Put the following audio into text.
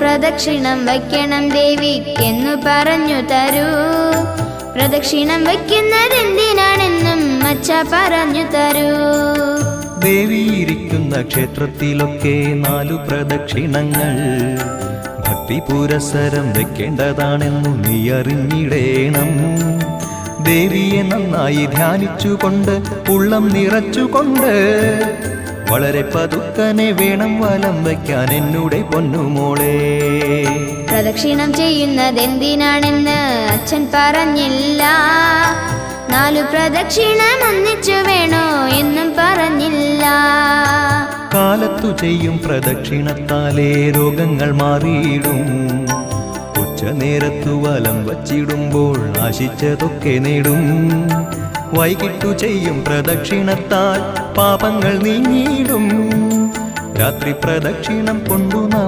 പ്രദക്ഷിണം വയ്ക്കണം ദേവിക്കെന്നു പറഞ്ഞു തരൂ. പ്രദക്ഷിണം വയ്ക്കുന്നതെന്തിനാണെന്നും അച്ഛ പറഞ്ഞു തരൂ. ദേവിയിരിക്കുന്ന ക്ഷേത്രത്തിലൊക്കെ 4 പ്രദക്ഷിണങ്ങൾ ഭക്തി പുരസരം വെക്കേണ്ടതാണെന്നു നീ അറിഞ്ഞിടേണം. ദേവിയെ നന്നായി ധ്യാനിച്ചുകൊണ്ട് ഉള്ളം നിറച്ചുകൊണ്ട് വളരെ പതുക്കനെ വേണം വലം വയ്ക്കാൻ എന്നുടെ പൊന്നുമോളെ. പ്രദക്ഷിണം ചെയ്യുന്നതെന്തിനാണെന്ന് അച്ഛൻ പറഞ്ഞില്ല. 4 പ്രദക്ഷിണം ഒന്നിച്ചു വേണോ എന്നും പറഞ്ഞില്ല. കാലത്തു ചെയ്യും പ്രദക്ഷിണത്താലേ രോഗങ്ങൾ മാറിയിടും. ഉച്ചനേരത്തു വലം വച്ചിടുമ്പോൾ ആശിച്ചതൊക്കെ നേടും. വൈകിട്ടു ചെയ്യും പ്രദക്ഷിണത്താൽ പാപങ്ങൾ നീങ്ങിയിടും. രാത്രി പ്രദക്ഷിണം കൊണ്ടു